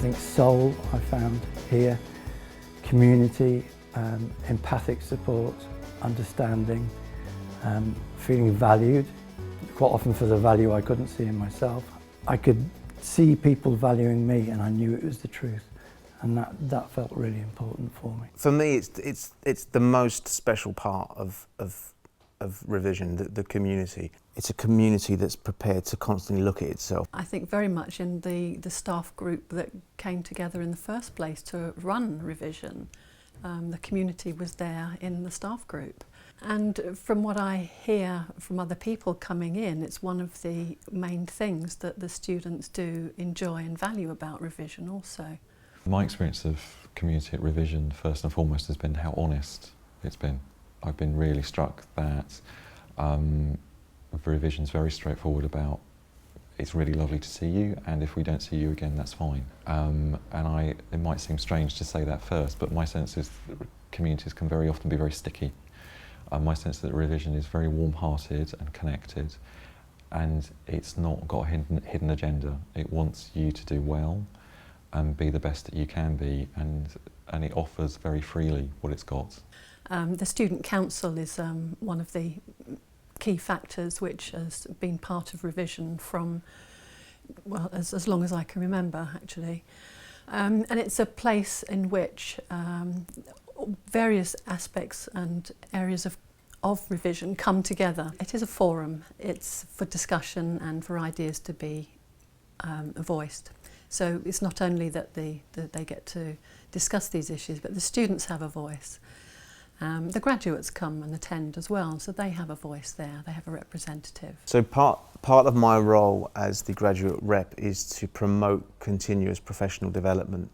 think soul I found here, community, empathic support, understanding, feeling valued, quite often for the value I couldn't see in myself. I could see people valuing me and I knew it was the truth, and that felt really important for me. For me, it's the most special part of revision, the community. It's a community that's prepared to constantly look at itself. I think very much in the staff group that came together in the first place to run revision. The community was there in the staff group. And from what I hear from other people coming in, it's one of the main things that the students do enjoy and value about revision also. My experience of community at revision, first and foremost, has been how honest it's been. I've been really struck that revision's very straightforward about it's really lovely to see you, and if we don't see you again, that's fine. It might seem strange to say that first, but my sense is that communities can very often be very sticky. My sense is that revision is very warm-hearted and connected, and it's not got a hidden agenda. It wants you to do well and be the best that you can be, and it offers very freely what it's got. The student council is one of the key factors which has been part of revision from, well, as long as I can remember, actually. And it's a place in which various aspects and areas of revision come together. It is a forum. It's for discussion and for ideas to be voiced. So it's not only that they get to discuss these issues, but the students have a voice. The graduates come and attend as well, so they have a voice there, they have a representative. So part of my role as the graduate rep is to promote continuous professional development,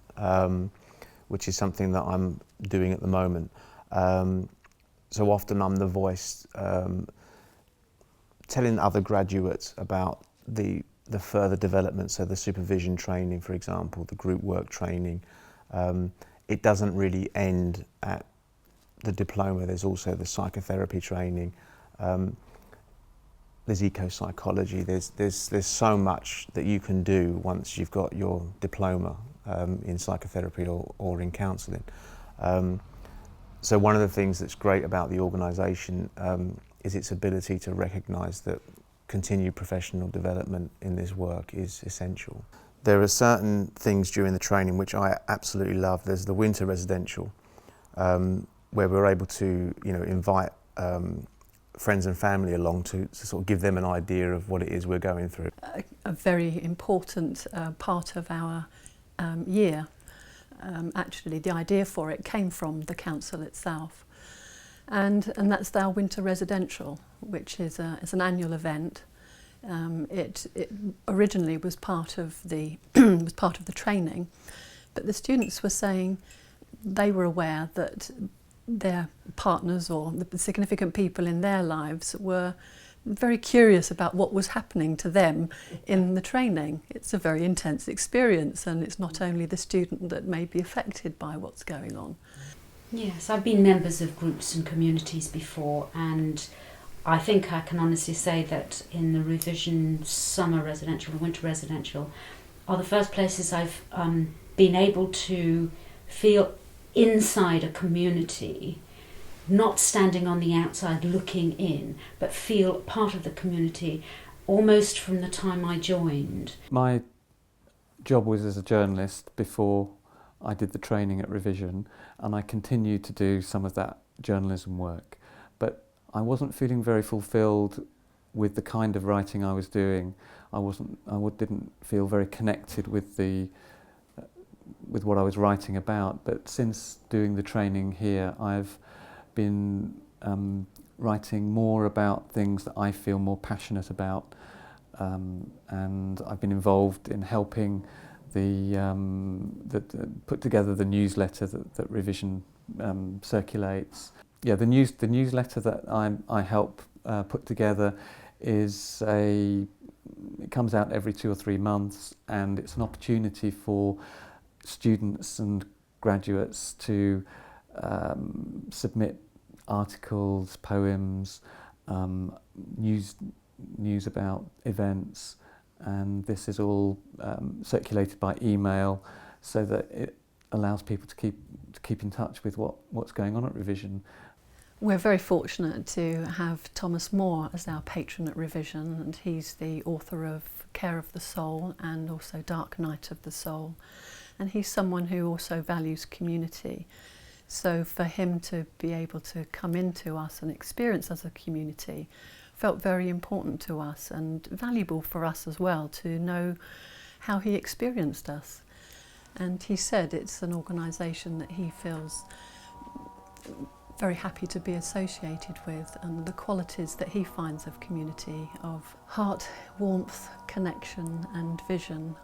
which is something that I'm doing at the moment. So often I'm the voice telling other graduates about the further development, so the supervision training, for example, the group work training. It doesn't really end at the diploma. There's also the psychotherapy training. There's eco-psychology. There's so much that you can do once you've got your diploma in psychotherapy or in counselling. So one of the things that's great about the organisation is its ability to recognise that continued professional development in this work is essential. There are certain things during the training which I absolutely love. There's the winter residential, where we're able to, invite friends and family along to sort of give them an idea of what it is we're going through. A very important part of our year. Actually, the idea for it came from the council itself, and that's our winter residential, which is an annual event. It originally was part of the training, but the students were saying they were aware that their partners or the significant people in their lives were very curious about what was happening to them in the training. It's a very intense experience, and it's not only the student that may be affected by what's going on. Yes, I've been members of groups and communities before, and I think I can honestly say that in the revision summer residential and winter residential are the first places I've been able to feel inside a community, not standing on the outside looking in, but feel part of the community almost from the time I joined. My job was as a journalist before I did the training at revision, and I continued to do some of that journalism work, but I wasn't feeling very fulfilled with the kind of writing I was doing. I didn't feel very connected with what I was writing about, but since doing the training here, I've been writing more about things that I feel more passionate about, and I've been involved in helping put together the newsletter that Revision circulates. Yeah, the newsletter that I help put together it comes out every 2 or 3 months, and it's an opportunity for students and graduates to submit articles, poems, news about events, and this is all circulated by email, so that it allows people to keep in touch with what's going on at Revision. We're very fortunate to have Thomas Moore as our patron at Revision, and he's the author of Care of the Soul and also Dark Night of the Soul. And he's someone who also values community. So for him to be able to come into us and experience as a community felt very important to us and valuable for us as well to know how he experienced us. And he said it's an organisation that he feels very happy to be associated with, and the qualities that he finds of community, of heart, warmth, connection and vision,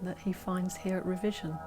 that he finds here at Revision.